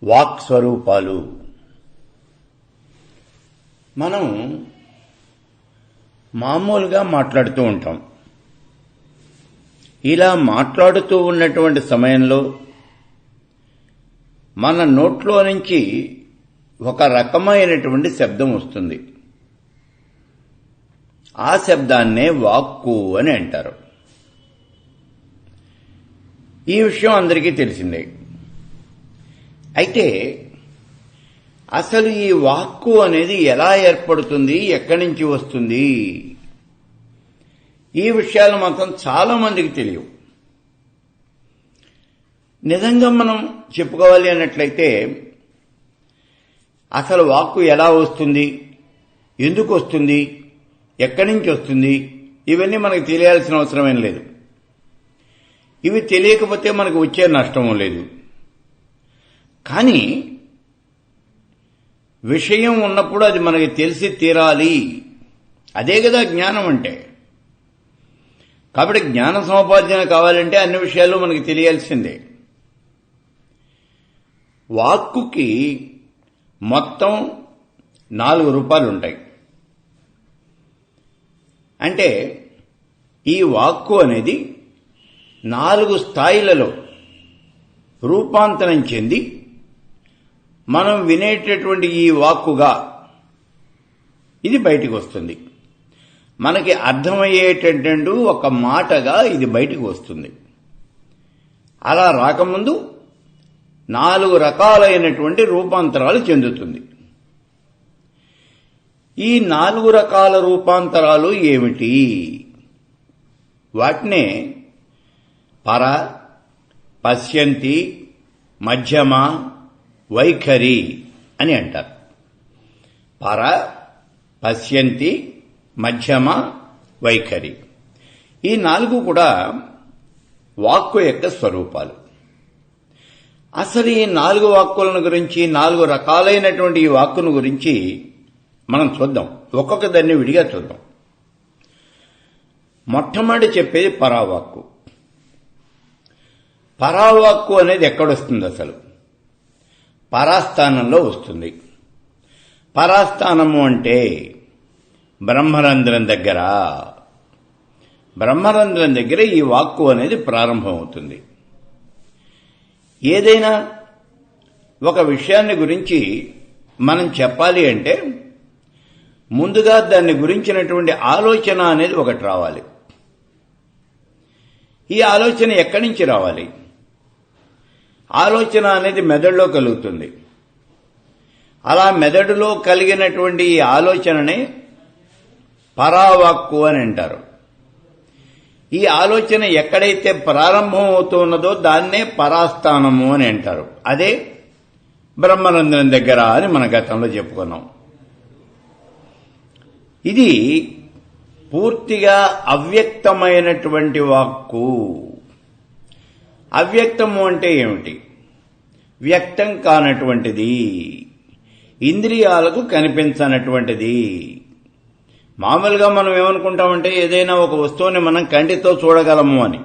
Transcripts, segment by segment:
Walk స్వరూపాలు. మనం మామూలుగా మాట్లాడుతూ ఉంటాం. ఇలా మాట్లాడుతూ ఉన్నటువంటి సమయంలో మన నోట్లో నుంచి ఒక రకమైనటువంటి శబ్దం వస్తుంది. ఆ శబ్దాన్నే వాక్కు అని అంటారు. ఈ విషయం అందరికీ తెలిసిందే. అయితే అసలు ఈ వాక్కు అనేది ఎలా ఏర్పడుతుంది, ఎక్కడి నుంచి వస్తుంది, ఈ విషయాలు మాత్రం చాలా మందికి తెలియవు. నిజంగా మనం చెప్పుకోవాలి అన్నట్లయితే అసలు వాక్కు ఎలా వస్తుంది, ఎందుకు వస్తుంది, ఎక్కడి నుంచి వస్తుంది, ఇవన్నీ మనకు తెలియాల్సిన అవసరమేం లేదు. ఇవి తెలియకపోతే మనకు వచ్చే నష్టం లేదు. కానీ విషయం ఉన్నప్పుడు అది మనకి తెలిసి తీరాలి. అదే కదా జ్ఞానం అంటే. కాబట్టి జ్ఞాన సముపార్జన కావాలంటే అన్ని విషయాలు మనకి తెలియాల్సిందే. వాక్కుకి మొత్తం 4 రూపాలు ఉంటాయి. అంటే ఈ వాక్కు అనేది 4 స్థాయిలలో రూపాంతరం చెంది మనం వినేటటువంటి ఈ వాక్కుగా ఇది బయటికి వస్తుంది. మనకి అర్థమయ్యేటటువంటి ఒక మాటగా ఇది బయటికి వస్తుంది. అలా రాకముందు 4 రకాలైనటువంటి రూపాంతరాలు చెందుతుంది. ఈ 4 రకాల రూపాంతరాలు ఏమిటి? వాటినే పర, పశ్యంతి, మధ్యమ, వైఖరి అని అంటారు. పర, పశ్యంతి, మధ్యమ, వైఖరి. ఈ 4 కూడా వాక్కు యొక్క స్వరూపాలు. అసలు ఈ 4 వాక్కులను గురించి, 4 రకాలైనటువంటి ఈ వాక్కును గురించి మనం చూద్దాం. ఒక్కొక్క దాన్ని విడిగా చూద్దాం. మొట్టమొదటి చెప్పేది పరావాక్కు. పరావాక్కు అనేది ఎక్కడొస్తుంది? అసలు పరాస్థానంలో వస్తుంది. పరాస్థానము అంటే బ్రహ్మరంధ్రం దగ్గర. బ్రహ్మరంధ్రం దగ్గర ఈ వాక్కు అనేది ప్రారంభమవుతుంది. ఏదైనా ఒక విషయాన్ని గురించి మనం చెప్పాలి అంటే ముందుగా దాన్ని గురించినటువంటి ఆలోచన అనేది ఒకటి రావాలి. ఈ ఆలోచన ఎక్కడి నుంచి రావాలి? ఆలోచన అనేది మెదడులో కలుగుతుంది. అలా మెదడులో కలిగినటువంటి ఈ ఆలోచననే పరావాక్కు అని అంటారు. ఈ ఆలోచన ఎక్కడైతే ప్రారంభం అవుతున్నదో దాన్నే పరాస్థానము అని అంటారు. అదే బ్రహ్మరంధ్రం దగ్గర అని మన గతంలో చెప్పుకున్నాం. ఇది పూర్తిగా అవ్యక్తమైనటువంటి వాక్కు. అవ్యక్తము అంటే ఏమిటి? వ్యక్తం కానటువంటిది, ఇంద్రియాలకు కనిపించనటువంటిది. మామూలుగా మనం ఏమనుకుంటామంటే ఏదైనా ఒక వస్తువుని మనం కంటితో చూడగలము అని,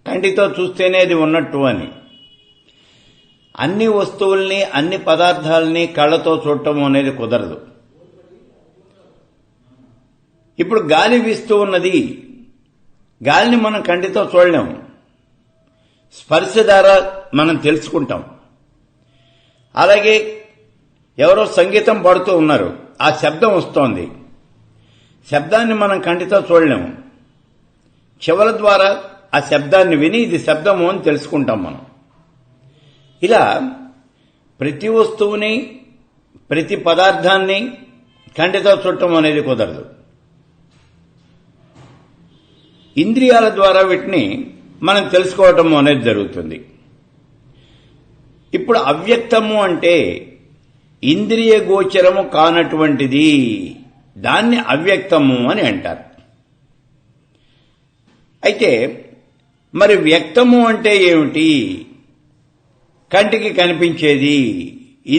కంటితో చూస్తేనే అది ఉన్నట్టు అని. అన్ని వస్తువుల్ని, అన్ని పదార్థాలని కళ్ళతో చూడటం అనేది కుదరదు. ఇప్పుడు గాలి వీస్తూ ఉన్నది, గాలిని మనం కంటితో చూడలేము, స్పర్శ ద్వారా మనం తెలుసుకుంటాం. అలాగే ఎవరో సంగీతం పాడుతూ ఉన్నారు, ఆ శబ్దం వస్తోంది, శబ్దాన్ని మనం కంటితో చూడలేము, చెవుల ద్వారా ఆ శబ్దాన్ని విని ఇది శబ్దము అని తెలుసుకుంటాం మనం. ఇలా ప్రతి వస్తువుని, ప్రతి పదార్థాన్ని కంటితో చూడటం అనేది కుదరదు. ఇంద్రియాల ద్వారా వీటిని మనం తెలుసుకోవటం అనేది జరుగుతుంది. ఇప్పుడు అవ్యక్తము అంటే ఇంద్రియ గోచరము కానటువంటిది, దాన్ని అవ్యక్తము అని అంటారు. అయితే మరి వ్యక్తము అంటే ఏమిటి? కంటికి కనిపించేది,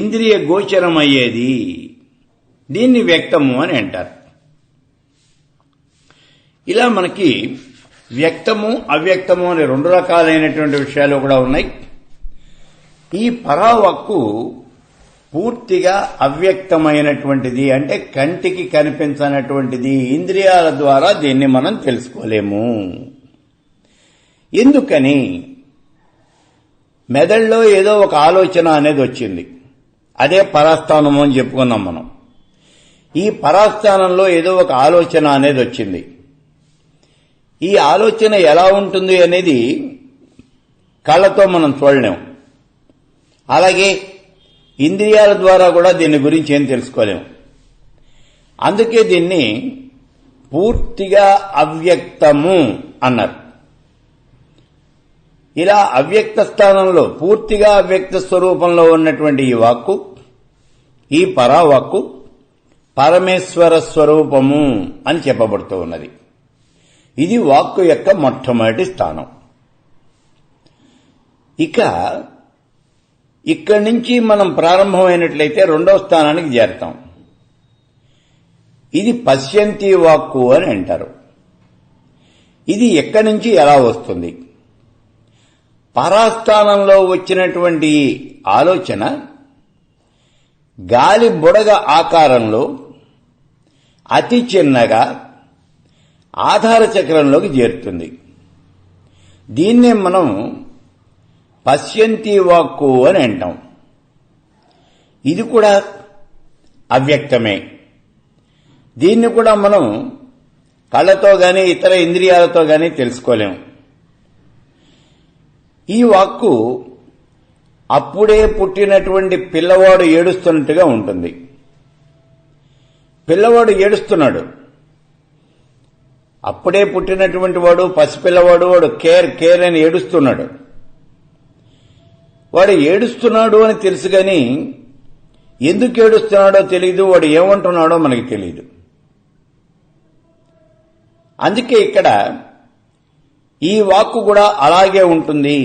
ఇంద్రియ గోచరమయ్యేది, దీన్ని వ్యక్తము అని అంటారు. ఇలా మనకి వ్యక్తము, అవ్యక్తము అనే 2 రకాలైనటువంటి విషయాలు కూడా ఉన్నాయి. ఈ పరావాక్కు పూర్తిగా అవ్యక్తమైనటువంటిది, అంటే కంటికి కనిపించనటువంటిది. ఇంద్రియాల ద్వారా దీన్ని మనం తెలుసుకోలేము. ఎందుకని? మెదడులో ఏదో ఒక ఆలోచన అనేది వచ్చింది, అదే పరాస్థానము అని చెప్పుకున్నాం మనం. ఈ పరాస్థానంలో ఏదో ఒక ఆలోచన అనేది వచ్చింది. ఈ ఆలోచన ఎలా ఉంటుంది అనేది కళ్ళతో మనం చూడలేం. అలాగే ఇంద్రియాల ద్వారా కూడా దీని గురించి ఏం తెలుసుకోలేం. అందుకే దీన్ని పూర్తిగా అవ్యక్తము అన్నారు. ఇలా అవ్యక్త స్థానంలో పూర్తిగా అవ్యక్త స్వరూపంలో ఉన్నటువంటి ఈ వాక్కు, ఈ పరావాక్కు పరమేశ్వర స్వరూపము అని చెప్పబడుతూ ఉన్నది. ఇది వాక్కు యొక్క మొట్టమొదటి స్థానం. ఇక్కడి నుంచి మనం ప్రారంభమైనట్లయితే రెండవ స్థానానికి చేరతాం. ఇది పశ్యంతి వాక్కు అని అంటారు. ఇది ఎక్కడి నుంచి ఎలా వస్తుంది? పరాస్థానంలో వచ్చినటువంటి ఆలోచన గాలి బుడగ ఆకారంలో అతి చిన్నగా ఆధార చక్రంలోకి చేరుతుంది. దీన్నే మనం పశ్యంతి వాక్కు అని అంటాం. ఇది కూడా అవ్యక్తమే. దీన్ని కూడా మనం కళ్ళతో గాని ఇతర ఇంద్రియాలతో గాని తెలుసుకోలేం. ఈ వాక్కు అప్పుడే పుట్టినటువంటి పిల్లవాడు ఏడుస్తున్నట్టుగా ఉంటుంది. పిల్లవాడు ఏడుస్తున్నాడు, అప్పుడే పుట్టినటువంటి వాడు పసిపిల్లవాడు, వాడు కేర్ అని ఏడుస్తున్నాడు. వాడు ఏడుస్తున్నాడు అని తెలుసు గాని ఎందుకు ఏడుస్తున్నాడో తెలియదు, వాడు ఏమంటున్నాడో మనకి తెలియదు. అందుకే ఇక్కడ ఈ వాక్కు కూడా అలాగే ఉంటుంది.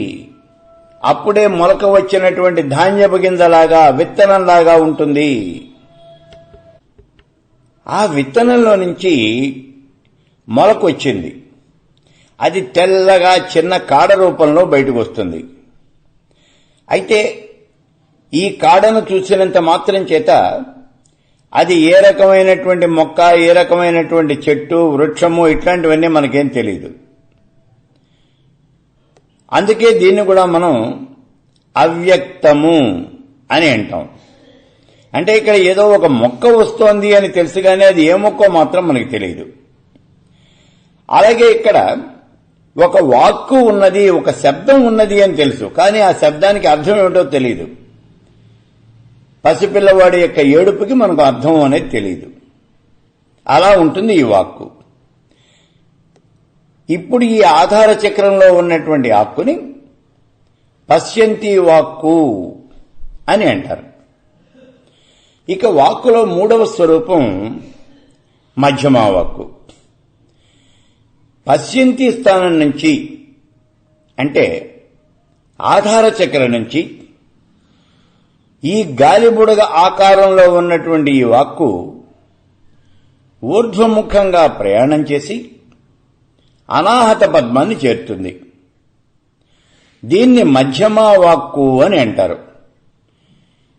అప్పుడే మొలక వచ్చినటువంటి ధాన్యపు గింజలాగా, విత్తనంలాగా ఉంటుంది. ఆ విత్తనంలో నుంచి మొలకొచ్చింది. అది తెల్లగా చిన్న కాడ రూపంలో బయటకు వస్తుంది. అయితే ఈ కాడను చూసినంత మాత్రం చేత అది ఏ రకమైనటువంటి మొక్క, ఏ రకమైనటువంటి చెట్టు, వృక్షము ఇట్లాంటివన్నీ మనకేం తెలియదు. అందుకే దీన్ని కూడా మనం అవ్యక్తము అని అంటాం. అంటే ఇక్కడ ఏదో ఒక మొక్క వస్తోంది అని తెలుసు కానీ అది ఏ మొక్కో మాత్రం మనకి తెలియదు. అలాగే ఇక్కడ ఒక వాక్కు ఉన్నది, ఒక శబ్దం ఉన్నది అని తెలుసు, కానీ ఆ శబ్దానికి అర్థం ఏమిటో తెలియదు. పసిపిల్లవాడి యొక్క ఏడుపుకి మనకు అర్థం అనేది తెలియదు. అలా ఉంటుంది ఈ వాక్కు. ఇప్పుడు ఈ ఆధార చక్రంలో ఉన్నటువంటి ఆక్కుని పశ్యంతి వాక్కు అని అంటారు. ఇక వాక్కులో మూడవ స్వరూపం మధ్యమా వాక్కు. పశ్యంతి స్థానం నుంచి, అంటే ఆధార చక్రం నుంచి ఈ గాలిబుడగ ఆకారంలో ఉన్నటువంటి ఈ వాక్కు ఊర్ధ్వముఖంగా ప్రయాణం చేసి అనాహత పద్మాన్ని చేరుతుంది. దీన్ని మధ్యమా వాక్కు అని అంటారు.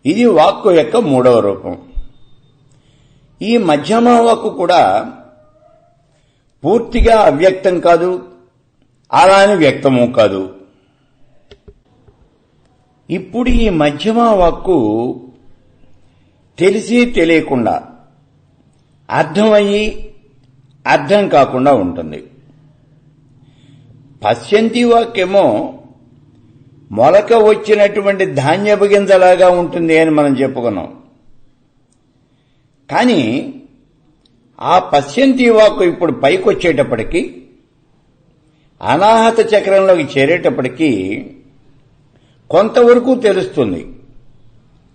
ఇది వాక్కు యొక్క మూడవ రూపం. ఈ మధ్యమా వాక్కు కూడా పూర్తిగా అవ్యక్తం కాదు, అలాని వ్యక్తము కాదు. ఇప్పుడు ఈ మధ్యమా వాక్కు తెలిసి తెలియకుండా, అర్థమయ్యి అర్థం కాకుండా ఉంటుంది. పశ్యంతి వాక్యేమో మొలక వచ్చినటువంటి ధాన్యపు గింజలాగా ఉంటుంది అని మనం చెప్పుకున్నాం. కానీ ఆ పశ్యంతి వాక్కు ఇప్పుడు పైకొచ్చేటప్పటికీ, అనాహత చక్రంలోకి చేరేటప్పటికీ కొంతవరకు తెలుస్తుంది,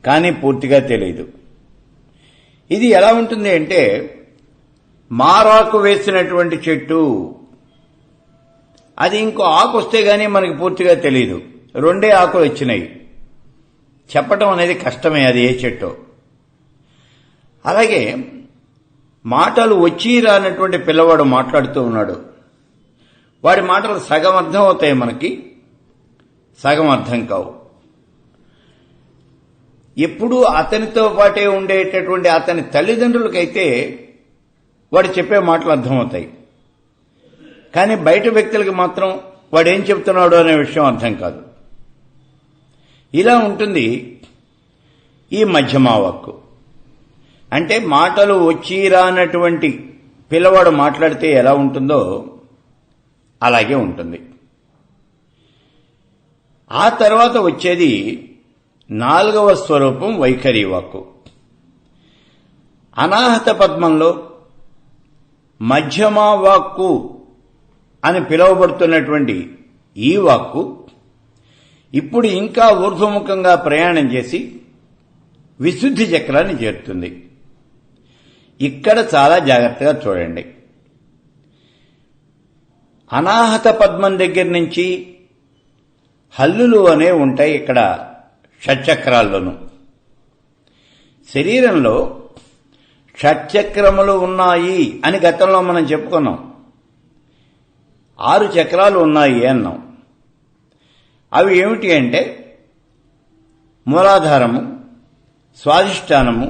కానీ పూర్తిగా తెలియదు. ఇది ఎలా ఉంటుంది అంటే, మారాకు వేసినటువంటి చెట్టు, అది ఇంకో ఆకు వస్తే గానీ మనకి పూర్తిగా తెలియదు. రెండే ఆకులు వచ్చినాయి, చెప్పటం అనేది కష్టమే అది ఏ చెట్టో. అలాగే మాటలు వచ్చి రానటువంటి పిల్లవాడు మాట్లాడుతూ ఉన్నాడు. వాడి మాటలు సగం అర్థం అవుతాయి మనకి, సగం అర్థం కావు. ఎప్పుడూ అతనితో పాటే ఉండేటటువంటి అతని తల్లిదండ్రులకైతే వాడు చెప్పే మాటలు అర్థమవుతాయి. కానీ బయట వ్యక్తులకి మాత్రం వాడేం చెప్తున్నాడు అనే విషయం అర్థం కాదు. ఇలా ఉంటుంది ఈ మధ్యమా వాక్కు. అంటే మాటలు వచ్చి రానటువంటి పిల్లవాడు మాట్లాడితే ఎలా ఉంటుందో అలాగే ఉంటుంది. ఆ తర్వాత వచ్చేది 4వ స్వరూపం వైఖరి వాక్కు. అనాహత పద్మంలో మధ్యమా వాక్కు అని పిలువబడుతున్నటువంటి ఈ వాక్కు ఇప్పుడు ఇంకా ఊర్ధ్వముఖంగా ప్రయాణం చేసి విశుద్ధి చక్రాన్ని చేరుతుంది. ఇక్కడ చాలా జాగ్రత్తగా చూడండి. అనాహత పద్మం దగ్గర నుంచి హల్లులు అనేవి ఉంటాయి ఇక్కడ షట్చక్రాల్లోనూ. శరీరంలో షట్చక్రములు ఉన్నాయి అని గతంలో మనం చెప్పుకున్నాం. 6 చక్రాలు ఉన్నాయి అన్నాం. అవి ఏమిటి అంటే మూలాధారము, స్వాధిష్టానము,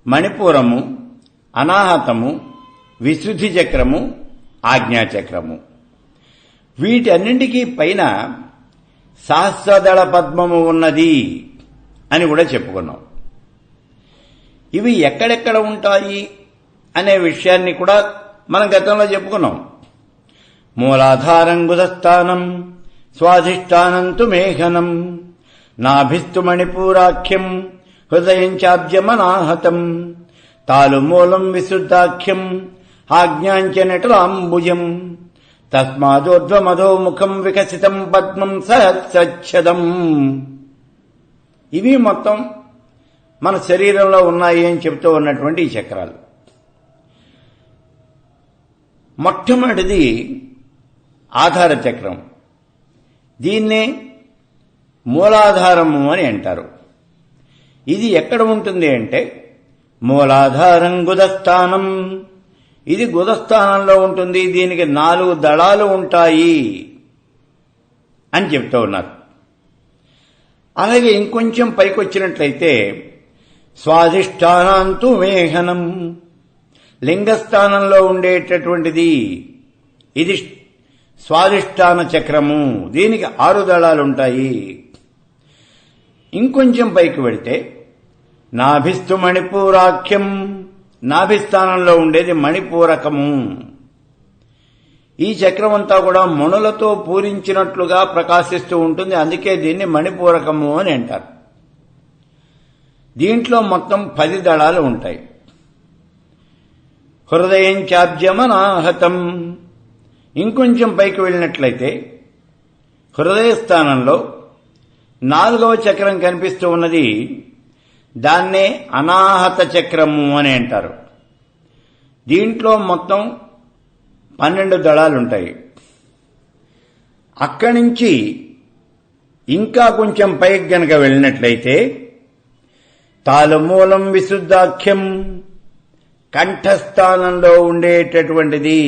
మణిపూరము, అనాహతము, విశుద్ధి చక్రము, ఆజ్ఞాచక్రము. వీటన్నింటికీ పైన సహస్రదళ పద్మము ఉన్నది అని కూడా చెప్పుకున్నాం. ఇవి ఎక్కడెక్కడ ఉంటాయి అనే విషయాన్ని కూడా మనం గతంలో చెప్పుకున్నాం. మూలాధారం గుదస్థానం, స్వాధిష్టానం తు మేఘనం, నాభిస్తు మణిపూరాఖ్యం, హృదయం చాబ్జమనాహతం, తాలుమూలం విశుద్ధాఖ్యం, ఆజ్ఞాంచ నటలాంబుజం, తస్మాదోర్ధ్వమధోముఖం వికసితం పద్మం సహస్రచ్ఛదం. ఇవి మొత్తం మన శరీరంలో ఉన్నాయి అని చెప్తూ ఉన్నటువంటి ఈ చక్రాలు. మొట్టమొదటిది ఆధార చక్రం. దీన్నే మూలాధారము అని అంటారు. ఇది ఎక్కడ ఉంటుంది అంటే మూలాధారం గుదస్థానం. ఇది గుదస్థానంలో ఉంటుంది. దీనికి 4 దళాలు ఉంటాయి అని చెప్తూ ఉన్నారు. అలాగే ఇంకొంచెం పైకి వచ్చినట్లయితే స్వాధిష్టానంతు మేఘనం, లింగస్థానంలో ఉండేటటువంటిది. ఇది స్వాధిష్టాన చక్రము. దీనికి 6 దళాలుంటాయి. ఇంకొంచెం పైకి వెళితే నాభిస్తు మణిపూరాఖ్యం, నాభిస్థానంలో ఉండేది మణిపూరకము. ఈ చక్రం అంతా కూడా మణులతో పూరించినట్లుగా ప్రకాశిస్తూ ఉంటుంది. అందుకే దీన్ని మణిపూరకము అని అంటారు. దీంట్లో మొత్తం 10 దళాలు ఉంటాయి. హృదయం చాబ్జమనాహతం. ఇంకొంచెం పైకి వెళ్ళినట్లయితే హృదయ స్థానంలో 4వ చక్రం కనిపిస్తూ ఉన్నది. దాన్నే అనాహత చక్రము అని అంటారు. దీంట్లో మొత్తం 12 దళాలుంటాయి. అక్కడి నుంచి ఇంకా కొంచెం పైకి గనక వెళ్ళినట్లయితే తాళమూలం విశుద్ధాఖ్యం, కంఠస్థానంలో ఉండేటటువంటిది.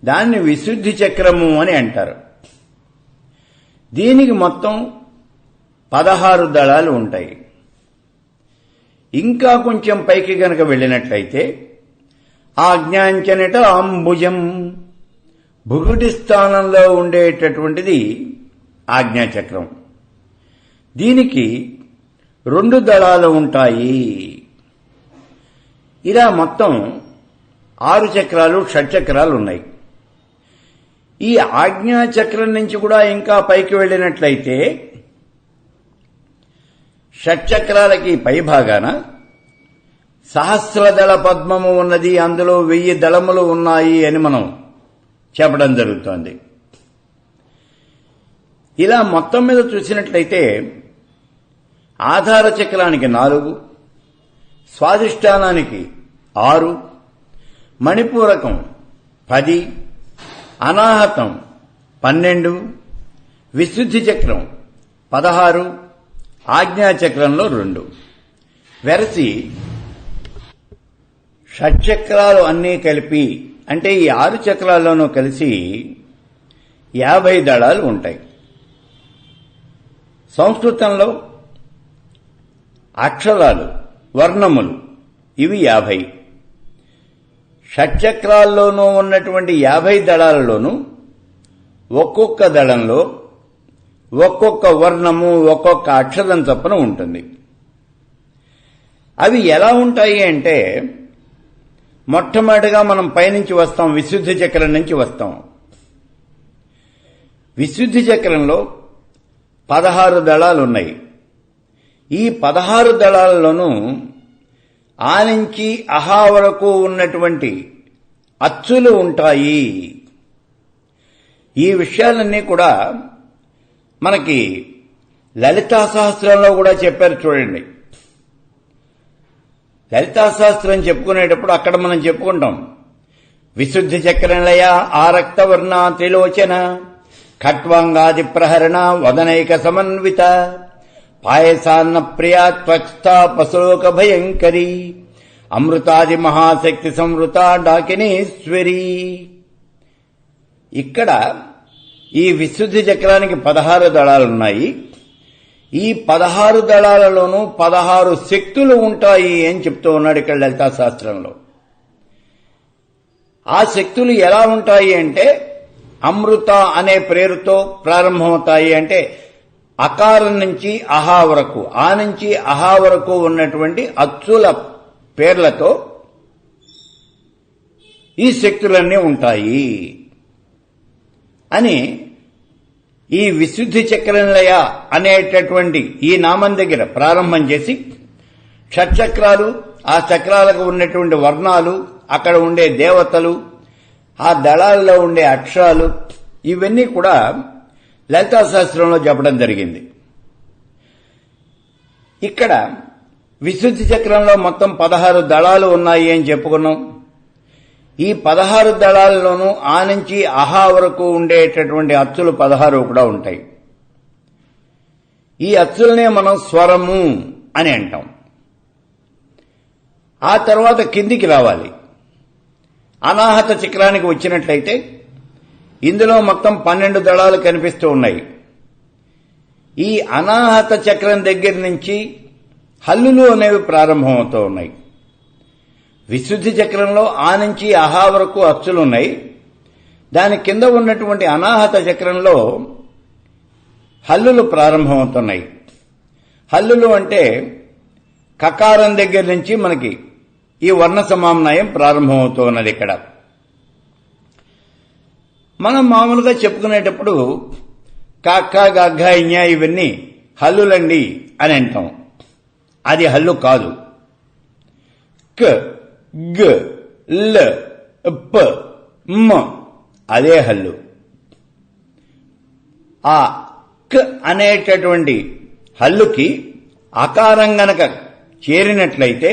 దాన్ని విశుద్ధి చక్రము అని అంటారు. దీనికి మొత్తం 16 దళాలు ఉంటాయి. ఇంకా కొంచెం పైకి గనక వెళ్ళినట్లయితే ఆజ్ఞాంచనట అంబుజం, భుగుటి స్థానంలో ఉండేటటువంటిది ఆజ్ఞాచక్రం. దీనికి 2 దళాలు ఉంటాయి. ఇలా మొత్తం 6 చక్రాలు, షట్చక్రాలు ఉన్నాయి. ఈ ఆజ్ఞాచక్రం నుంచి కూడా ఇంకా పైకి వెళ్ళినట్లయితే షట్చక్రాలకి పై భాగాన సహస్రదళ పద్మము ఉన్నది. అందులో 1000 దళములు ఉన్నాయి అని మనం చెప్పడం జరుగుతోంది. ఇలా మొత్తం మీద చూసినట్లయితే ఆధార చక్రానికి 4, స్వాధిష్టానానికి 6, మణిపూరకం 10, అనాహతం 12, విశుద్ధి చక్రం 16, ఆజ్ఞాచక్రంలో 2. వెరసి షట్చక్రాలు అన్నీ కలిపి అంటే ఈ 6 చక్రాల్లోనూ కలిసి 50 దళాలు ఉంటాయి. సంస్కృతంలో అక్షరాలు, వర్ణములు ఇవి 50. షట్చక్రాల్లోనూ ఉన్నటువంటి 50 దళాలలోనూ ఒక్కొక్క దళంలో ఒక్కొక్క వర్ణము, ఒక్కొక్క అక్షరం చొప్పున ఉంటుంది. అవి ఎలా ఉంటాయి అంటే, మొట్టమొదటిగా మనం పైనుంచి వస్తాం, విశుద్ధి చక్రం నుంచి వస్తాం. విశుద్ధి చక్రంలో 16 దళాలు ఉన్నాయి. ఈ 16 దళాలలోనూ ఆ నుంచి అహా వరకు ఉన్నటువంటి అచ్చులు ఉంటాయి. ఈ విషయాలన్నీ కూడా మనకి లలితా సహస్రంలో కూడా చెప్పారు. చూడండి, లలితా సహస్రం చెప్పుకునేటప్పుడు అక్కడ మనం చెప్పుకుంటాం, విశుద్ధి చక్రలయ ఆరక్తవర్ణ త్రిలోచన ఖట్వాంగాది ప్రహరణ వదనైక సమన్విత పాయసాన్న ప్రియా త్వక్స్థా పశులోక భయంకరి అమృతాది మహాశక్తి సంవృత డాకినేశ్వరి. ఇక్కడ ఈ విశుద్ధి చక్రానికి 16 దళాలున్నాయి. ఈ 16 దళాలలోనూ 16 శక్తులు ఉంటాయి అని చెప్తూ ఉన్నాడు ఇక్కడ లలితా శాస్త్రంలో. ఆ శక్తులు ఎలా ఉంటాయి అంటే, అమృత అనే పేరుతో ప్రారంభమవుతాయి. అంటే అకారం నుంచి అహా వరకు, ఆ నుంచి అహా వరకు ఉన్నటువంటి అచ్చుల పేర్లతో ఈ శక్తులన్నీ ఉంటాయి అని ఈ విశుద్ధి చక్రలయ అనేటటువంటి ఈ నామం దగ్గర ప్రారంభం చేసి, షట్చక్రాలు, ఆ చక్రాలకు ఉన్నటువంటి వర్ణాలు, అక్కడ ఉండే దేవతలు, ఆ దళాల్లో ఉండే అక్షరాలు, ఇవన్నీ కూడా లలితా శాస్త్రంలో చెప్పడం జరిగింది. ఇక్కడ విశుద్ధి చక్రంలో మొత్తం 16 దళాలు ఉన్నాయి అని చెప్పుకున్నాం. ఈ 16 దళాల్లోనూ ఆ నుంచి అహా వరకు ఉండేటటువంటి అచ్చులు 16 కూడా ఉంటాయి. ఈ అచ్చులనే మనం స్వరము అని అంటాం. ఆ తర్వాత కిందికి రావాలి. అనాహత చక్రానికి వచ్చినట్లయితే ఇందులో మొత్తం 12 దళాలు కనిపిస్తూ ఉన్నాయి. ఈ అనాహత చక్రం దగ్గర నుంచి హల్లులు అనేవి ప్రారంభమవుతూ ఉన్నాయి. విశుద్ధి చక్రంలో ఆ నుంచి అహా వరకు అచ్చులున్నాయి. దాని కింద ఉన్నటువంటి అనాహత చక్రంలో హల్లులు ప్రారంభమవుతున్నాయి. హల్లులు అంటే కకారం దగ్గర నుంచి మనకి ఈ వర్ణ సమామ్నాయం ప్రారంభమవుతూ ఉన్నది. ఇక్కడ మనం మామూలుగా చెప్పుకునేటప్పుడు కాక్క గగ్గ ఇన్యా ఇవన్నీ హల్లులండి అని అంటాం. అది హల్లు కాదు. క గ ల ప మ అదే హల్లు. ఆ క అనేటటువంటి హల్లుకి అకారం గనక చేరినట్లయితే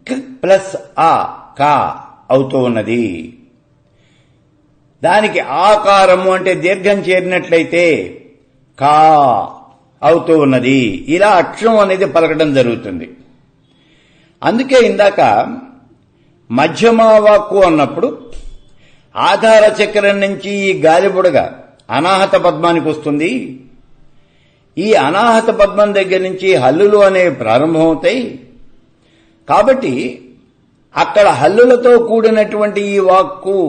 క్ ప్లస్ ఆ కా అవుతూ ఉన్నది. దానికి ఆకారము అంటే దీర్ఘం చేరినట్లయితే కా అవుతూ ఉన్నది. ఇలా అక్షరం అనేది పలకడం జరుగుతుంది. అందుకే ఇందాక మధ్యమా వాక్కు అన్నప్పుడు ఆధార చక్రం నుంచి ఈ గాలిబుడగ అనాహత పద్మానికి వస్తుంది. ఈ అనాహత పద్మం దగ్గర నుంచి హల్లులు అనేవి ప్రారంభమవుతాయి. కాబట్టి అక్కడ హల్లులతో కూడినటువంటి ఈ వాక్కు,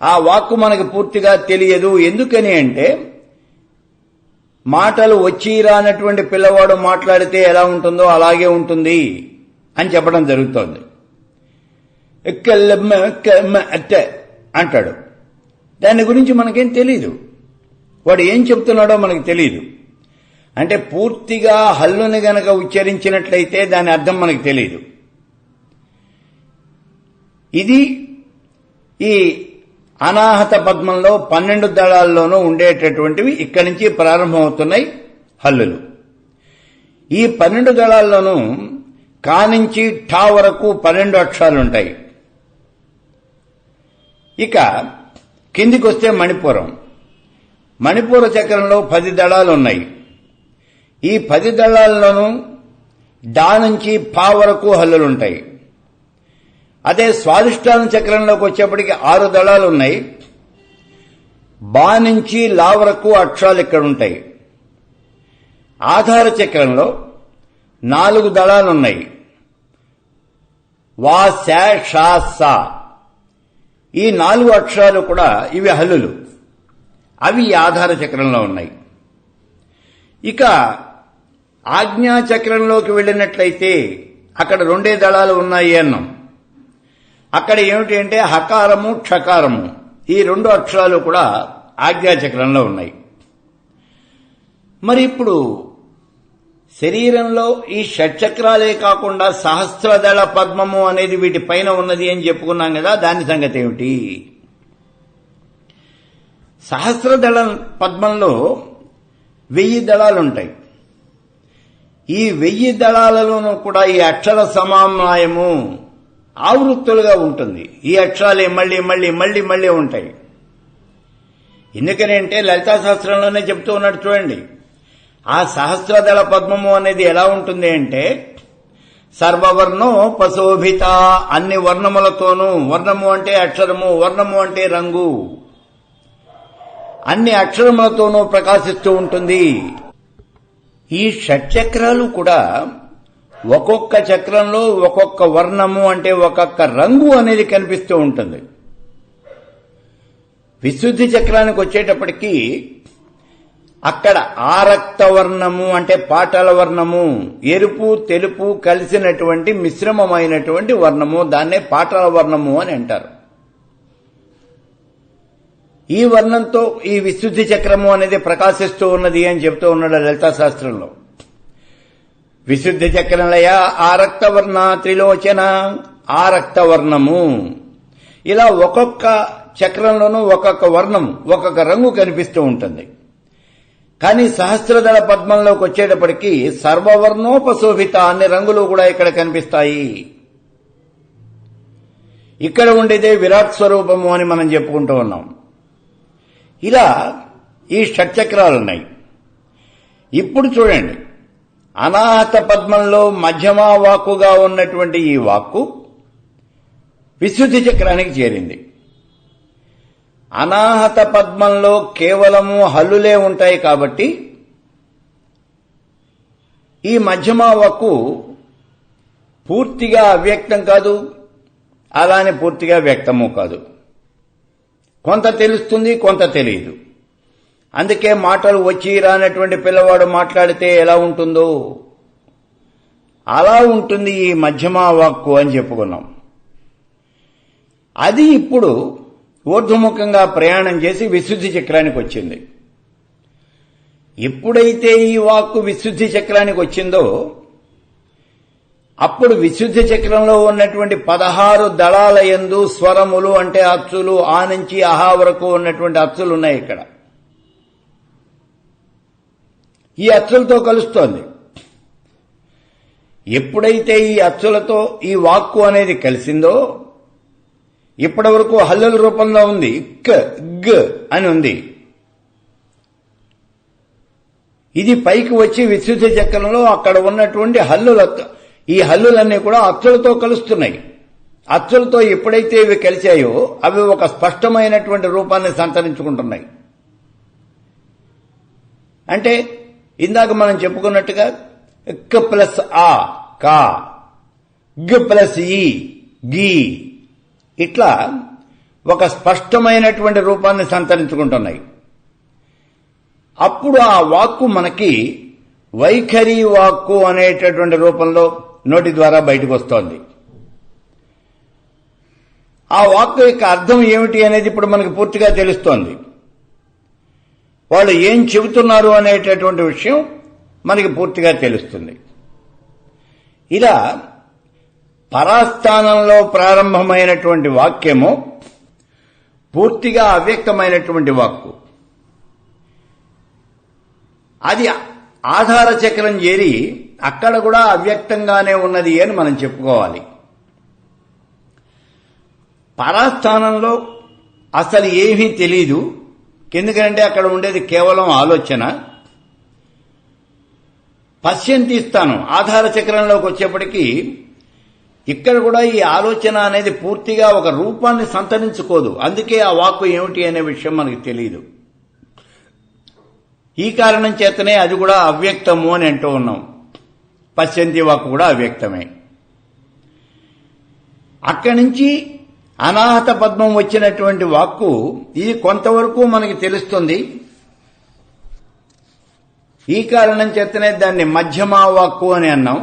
ఆ వాక్కు మనకు పూర్తిగా తెలియదు. ఎందుకని అంటే, మాటలు వచ్చి రానటువంటి పిల్లవాడు మాట్లాడితే ఎలా ఉంటుందో అలాగే ఉంటుంది అని చెప్పడం జరుగుతోంది. అంటాడు. దాని గురించి మనకేం తెలీదు. వాడు ఏం చెప్తున్నాడో మనకు తెలియదు. అంటే పూర్తిగా హల్లుని గనక ఉచ్చరించినట్లయితే దాని అర్థం మనకు తెలియదు. ఇది ఈ అనాహత పద్మంలో 12 దళాల్లోనూ ఉండేటటువంటివి ఇక్కడి నుంచి ప్రారంభమవుతున్నాయి హల్లులు. ఈ 12 దళాల్లోనూ కా నుంచి ఠా వరకు 12 అక్షరాలుంటాయి. ఇక కిందికి వస్తే మణిపురం. మణిపూర చక్రంలో 10 దళాలు ఉన్నాయి. ఈ 10 దళాల్లోనూ డా నుంచి పా వరకు హల్లులుంటాయి. అదే స్వాదిష్టాన చక్రంలోకి వచ్చేప్పటికి 6 దళాలు ఉన్నాయి. బా నుంచి లా వరకు అక్షరాలు ఇక్కడ ఉంటాయి. ఆధార చక్రంలో 4 దళాలున్నాయి. వా, శ, ష, స. ఈ 4 అక్షరాలు కూడా ఇవి హల్లులు. అవి ఆధార చక్రంలో ఉన్నాయి. ఇక ఆజ్ఞా చక్రంలోకి వెళ్ళినట్లయితే అక్కడ 2 దళాలు ఉన్నాయి అన్నాం. అక్కడ ఏమిటి అంటే హకారము, క్షకారము, ఈ 2 అక్షరాలు కూడా ఆజ్ఞా చక్రంలో ఉన్నాయి. మరి ఇప్పుడు శరీరంలో ఈ షట్చక్రాలే కాకుండా సహస్రదళ పద్మము అనేది వీటి పైన ఉన్నది అని చెప్పుకున్నాం కదా, దాని సంగతి ఏమిటి? సహస్రదళ పద్మంలో 1000 దళాలుంటాయి. ఈ 1000 దళాలలోనూ కూడా ఈ అక్షర సమామ్నాయము ఆవృత్తులుగా ఉంటుంది. ఈ అక్షరాలే మళ్లీ మళ్లీ మళ్లీ మళ్లీ ఉంటాయి. ఎందుకని అంటే లలితా శాస్త్రంలోనే చెప్తూ ఉన్నట్టు చూడండి. ఆ సహస్రదళ పద్మము అనేది ఎలా ఉంటుంది అంటే సర్వవర్ణోపశోభిత, అన్ని వర్ణములతోనూ, వర్ణము అంటే అక్షరము, వర్ణము అంటే రంగు, అన్ని అక్షరములతోనూ ప్రకాశిస్తూ ఉంటుంది. ఈ షట్చక్రాలు కూడా ఒక్కొక్క చక్రంలో ఒక్కొక్క వర్ణము అంటే ఒక్కొక్క రంగు అనేది కనిపిస్తూ ఉంటుంది. విశుద్ధి చక్రానికి వచ్చేటప్పటికీ అక్కడ ఆరక్త వర్ణము అంటే పాటల వర్ణము, ఎరుపు తెలుపు కలిసినటువంటి మిశ్రమమైనటువంటి వర్ణము, దాన్నే పాటల వర్ణము అని అంటారు. ఈ వర్ణంతో ఈ విశుద్ధి చక్రము అనేది ప్రకాశిస్తూ ఉన్నది అని చెప్తూ ఉన్నాడు లలితా శాస్త్రంలో. విశుద్ధి చక్రలయ ఆరక్త వర్ణ త్రిలోచన, ఆరక్త వర్ణము. ఇలా ఒక్కొక్క చక్రంలోనూ ఒక్కొక్క వర్ణం, ఒక్కొక్క రంగు కనిపిస్తూ ఉంటుంది. కానీ సహస్రదళ పద్మంలోకి వచ్చేటప్పటికీ సర్వవర్ణోపశోభిత, అన్ని రంగులు కూడా ఇక్కడ కనిపిస్తాయి. ఇక్కడ ఉండేదే విరాట్ స్వరూపము అని మనం చెప్పుకుంటూ ఉన్నాం. ఇలా ఈ షట్చక్రాలున్నాయి. ఇప్పుడు చూడండి, అనాహత పద్మంలో మధ్యమా వాక్కుగా ఉన్నటువంటి ఈ వాక్కు విశుద్ధి చక్రానికి చేరింది. అనాహత పద్మంలో కేవలము హల్లులే ఉంటాయి కాబట్టి ఈ మధ్యమా వాక్కు పూర్తిగా అవ్యక్తం కాదు, అలానే పూర్తిగా వ్యక్తము కాదు. కొంత తెలుస్తుంది, కొంత తెలియదు. అందుకే మాటలు వచ్చి రానటువంటి పిల్లవాడు మాట్లాడితే ఎలా ఉంటుందో అలా ఉంటుంది ఈ మధ్యమా వాక్కు అని చెప్పుకున్నాం. అది ఇప్పుడు ఊర్ధ్వముఖంగా ప్రయాణం చేసి విశుద్ధి చక్రానికి వచ్చింది. ఎప్పుడైతే ఈ వాక్కు విశుద్ధి చక్రానికి వచ్చిందో అప్పుడు విశుద్ధి చక్రంలో ఉన్నటువంటి 16 దళాల యందు స్వరములు అంటే అచ్చులు, ఆ నుంచి అహా వరకు ఉన్నటువంటి అచ్చులు ఉన్నాయి. ఇక్కడ ఈ అచ్చులతో కలుస్తోంది. ఎప్పుడైతే ఈ అచ్చులతో ఈ వాక్కు అనేది కలిసిందో, ఇప్పటి వరకు హల్లుల రూపంలో ఉంది, ఇక్ గ్ అని ఉంది. ఇది పైకి వచ్చి విశుద్ధి చక్రంలో అక్కడ ఉన్నటువంటి ఈ హల్లులన్నీ కూడా అచ్చులతో కలుస్తున్నాయి. అచ్చులతో ఎప్పుడైతే ఇవి కలిశాయో అవి ఒక స్పష్టమైనటువంటి రూపాన్ని సంతరించుకుంటున్నాయి. అంటే ఇందాక మనం చెప్పుకున్నట్టుగా క్ ప్లస్ ఆ కా, గ్ ప్లస్ ఈ గీ, ఇట్లా ఒక స్పష్టమైనటువంటి రూపాన్ని సంతరించుకుంటున్నాయి. అప్పుడు ఆ వాక్కు మనకి వైఖరి వాక్కు అనేటటువంటి రూపంలో నోటి ద్వారా బయటకు వస్తోంది. ఆ వాక్కు యొక్క అర్థం ఏమిటి అనేది ఇప్పుడు మనకు పూర్తిగా తెలుస్తోంది. వాళ్ళు ఏం చెబుతున్నారు అనేటటువంటి విషయం మనకి పూర్తిగా తెలుస్తుంది. ఇలా పరాస్థానంలో ప్రారంభమైనటువంటి వాక్యము పూర్తిగా అవ్యక్తమైనటువంటి వాక్కు. అది ఆధార చక్రం చేరి అక్కడ కూడా అవ్యక్తంగానే ఉన్నది అని మనం చెప్పుకోవాలి. పరాస్థానంలో అసలు ఏమీ తెలీదు, ఎందుకంటే అక్కడ ఉండేది కేవలం ఆలోచన. పశ్యంతి స్థానం ఆధార చక్రంలోకి వచ్చేప్పటికీ ఇక్కడ కూడా ఈ ఆలోచన అనేది పూర్తిగా ఒక రూపాన్ని సంతరించుకోదు. అందుకే ఆ వాక్కు ఏమిటి అనే విషయం మనకు తెలియదు. ఈ కారణం చేతనే అది కూడా అవ్యక్తము అని అంటూ ఉన్నాం. పశ్యంతి వాక్కు కూడా అవ్యక్తమే. అక్కడి నుంచి అనాహత పద్మం వచ్చినటువంటి వాక్కు ఇది కొంతవరకు మనకి తెలుస్తుంది. ఈ కారణం చేతనే దాన్ని మధ్యమా వాక్కు అని అన్నాం.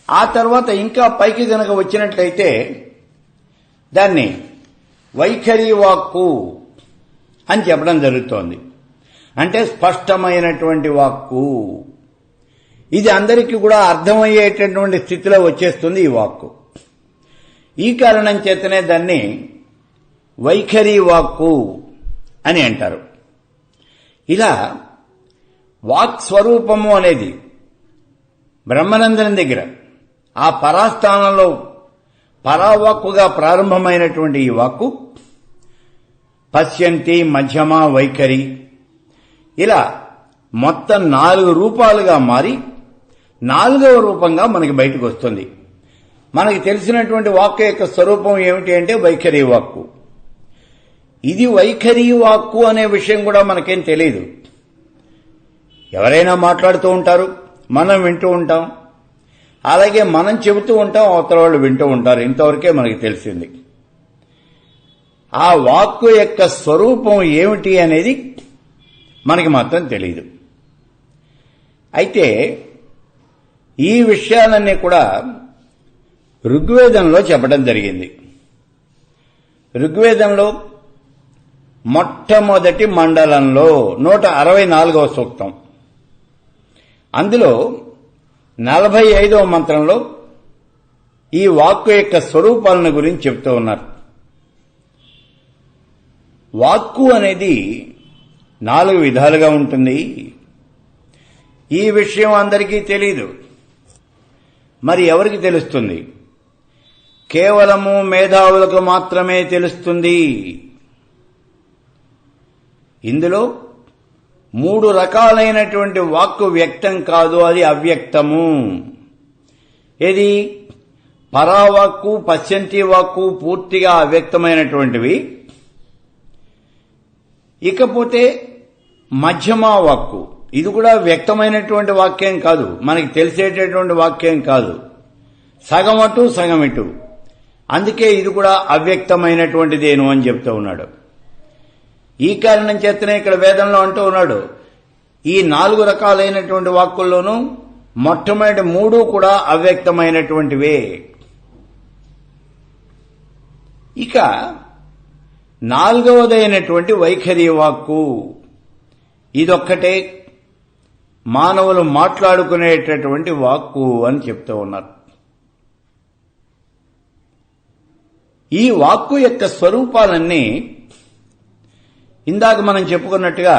ఆ తర్వాత ఇంకా పైకి గనక వచ్చినట్లయితే దాన్ని వైఖరి వాక్కు అని చెప్పడం జరుగుతోంది. అంటే స్పష్టమైనటువంటి వాక్కు. ఇది అందరికీ కూడా అర్థమయ్యేటటువంటి స్థితిలో వచ్చేస్తుంది ఈ వాక్కు. ఈ కారణం చేతనే దాన్ని వైఖరి వాక్కు అని అంటారు. ఇలా వాక్ స్వరూపము అనేది బ్రహ్మనందనం దగ్గర ఆ పరాస్థానంలో పరావాక్కుగా ప్రారంభమైనటువంటి ఈ వాక్కు పశ్యంతి, మధ్యమ, వైఖరి ఇలా మొత్తం 4 రూపాలుగా మారి 4వ రూపంగా మనకి బయటకు వస్తుంది. మనకి తెలిసినటువంటి వాక్కు యొక్క స్వరూపం ఏమిటి అంటే వైఖరి వాక్కు. ఇది వైఖరి వాక్కు అనే విషయం కూడా మనకేం తెలియదు. ఎవరైనా మాట్లాడుతూ ఉంటారు, మనం వింటూ ఉంటాం. అలాగే మనం చెబుతూ ఉంటాం, అవతల వాళ్ళు వింటూ ఉంటారు. ఇంతవరకే మనకి తెలిసింది. ఆ వాక్కు యొక్క స్వరూపం ఏమిటి అనేది మనకి మాత్రం తెలియదు. అయితే ఈ విషయాలన్నీ కూడా ఋగ్వేదంలో చెప్పడం జరిగింది. ఋగ్వేదంలో మొట్టమొదటి మండలంలో 164వ సూక్తం, అందులో 45వ మంత్రంలో ఈ వాక్కు యొక్క స్వరూపాలను గురించి చెప్తూ ఉన్నారు. వాక్కు అనేది 4 విధాలుగా ఉంటుంది. ఈ విషయం అందరికీ తెలియదు. మరి ఎవరికి తెలుస్తుంది? కేవలము మేధావులకు మాత్రమే తెలుస్తుంది. ఇందులో 3 రకాలైనటువంటి వాక్కు వ్యక్తం కాదు, అది అవ్యక్తము. ఏది? పరావాక్కు, పశ్యంతి వాక్కు పూర్తిగా అవ్యక్తమైనటువంటివి. ఇకపోతే మధ్యమా వాక్కు, ఇది కూడా వ్యక్తమైనటువంటి వాక్యం కాదు, మనకి తెలిసేటటువంటి వాక్యం కాదు, సగం అటు సగం ఇటు. అందుకే ఇది కూడా అవ్యక్తమైనటువంటిదేను అని చెప్తూ ఉన్నాడు. ఈ కారణం చేతనే ఇక్కడ వేదంలో అంటూ ఉన్నాడు, ఈ 4 రకాలైనటువంటి వాక్కుల్లోనూ మొట్టమొదటి 3 కూడా అవ్యక్తమైనటువంటివే. ఇక 4వదైనటువంటి వైఖరి వాక్కు, ఇదొక్కటే మానవులు మాట్లాడుకునేటటువంటి వాక్కు అని చెప్తూ ఉన్నారు. ఈ వాక్కు యొక్క స్వరూపాలన్నీ ఇందాక మనం చెప్పుకున్నట్టుగా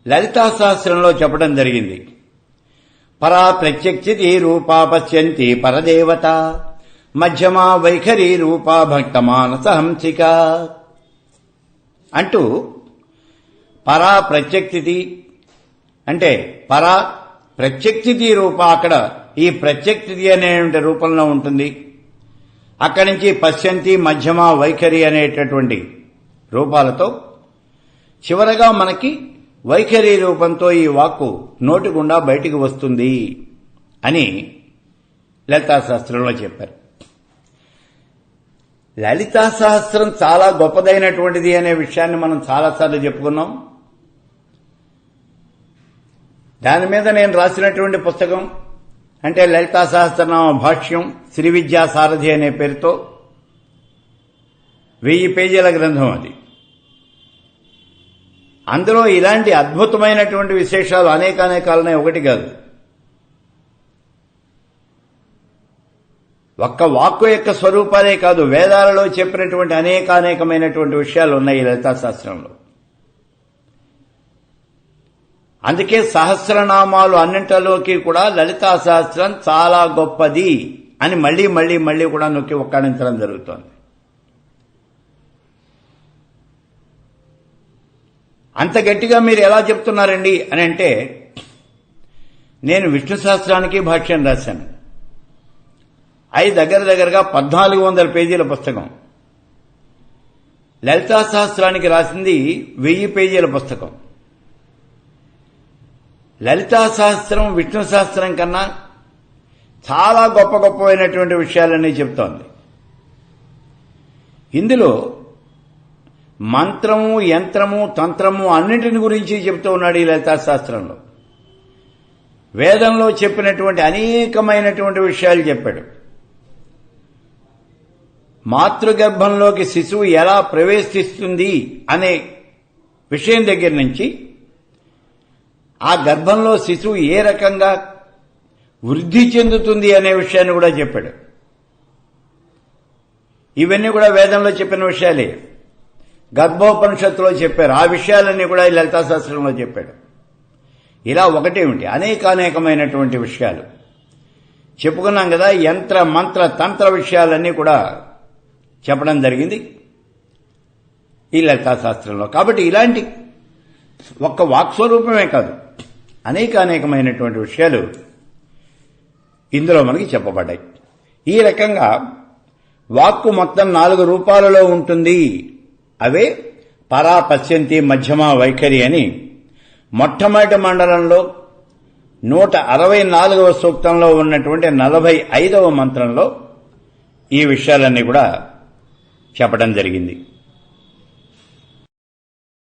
లలితా సహస్రంలో చెప్పడం జరిగింది. పరా ప్రత్యక్షితి రూపా పశ్యంతి పరదేవత, మధ్యమా వైఖరి రూపా భక్తమానస హంసిక అంటూ పరా ప్రత్యక్షితి అంటే పరా ప్రత్యక్షితి రూప, అక్కడ ఈ ప్రత్యక్షితి అనే రూపంలో ఉంటుంది. అక్కడి నుంచి పశ్యంతి, మధ్యమ, వైఖరి అనేటటువంటి రూపాలతో చివరగా మనకి వైఖరి రూపంతో ఈ వాక్కు నోటి గుండా బయటికి వస్తుంది అని లలితా శాస్త్రంలో చెప్పారు. లలితా సహస్రం చాలా గొప్పదైనటువంటిది అనే విషయాన్ని మనం చాలాసార్లు చెప్పుకున్నాం. దాని మీద నేను రాసినటువంటి పుస్తకం అంటే లలితా సహస్రనామ భాష్యం శ్రీ విద్యా సారథి అనే పేరుతో 1000 పేజీల గ్రంథం అది. అందులో ఇలాంటి అద్భుతమైనటువంటి విశేషాలు అనేకానేకాలున్నాయి, ఒకటి కాదు. ఒక్క వాక్కు యొక్క స్వరూపాలే కాదు, వేదాలలో చెప్పినటువంటి అనేకానేకమైనటువంటి విషయాలు ఉన్నాయి లలితా శాస్త్రంలో. అందుకే సహస్రనామాలు అన్నింటిలోకి కూడా లలితా సహస్రం చాలా గొప్పది అని మళ్లీ మళ్లీ మళ్లీ కూడా నొక్కి ఒక్కాడించడం జరుగుతోంది. అంత గట్టిగా మీరు ఎలా చెప్తున్నారండి అని అంటే, నేను విష్ణు సహస్రానికి భాష్యం రాశాను. అది దగ్గరగా 1400 పేజీల పుస్తకం. లలితా సహస్రానికి రాసింది 1000 పేజీల పుస్తకం. లలితా సహస్రం విష్ణు సహస్రం కన్నా చాలా గొప్ప గొప్పమైనటువంటి విషయాలన్నీ చెప్తోంది. ఇందులో మంత్రము, యంత్రము, తంత్రము అన్నింటిని గురించి చెప్తూ ఉన్నాడు ఈ లలితా శాస్త్రంలో. వేదంలో చెప్పినటువంటి అనేకమైనటువంటి విషయాలు చెప్పాడు. మాతృగర్భంలోకి శిశువు ఎలా ప్రవేశిస్తుంది అనే విషయం దగ్గర నుంచి ఆ గర్భంలో శిశువు ఏ రకంగా వృద్ధి చెందుతుంది అనే విషయాన్ని కూడా చెప్పాడు. ఇవన్నీ కూడా వేదంలో చెప్పిన విషయాలే, గర్భోపనిషత్తులో చెప్పారు. ఆ విషయాలన్నీ కూడా ఈ లలితా శాస్త్రంలో చెప్పాడు. ఇలా ఒకటేమిటి, అనేకమైనటువంటి విషయాలు చెప్పుకున్నాం కదా. యంత్ర మంత్ర తంత్ర విషయాలన్నీ కూడా చెప్పడం జరిగింది ఈ లలితా శాస్త్రంలో. కాబట్టి ఇలాంటి ఒక్క వాక్స్వరూపమే కాదు, అనేకమైనటువంటి విషయాలు ఇందులో మనకి చెప్పబడ్డాయి. ఈ రకంగా వాక్కు మొత్తం 4 రూపాలలో ఉంటుంది. అవే పరా, పశ్యంతి, మధ్యమ, వైఖరి అని మొట్టమొదటి మండలంలో 164వ సూక్తంలో ఉన్నటువంటి 45వ మంత్రంలో ఈ విషయాలన్నీ కూడా చెప్పడం జరిగింది.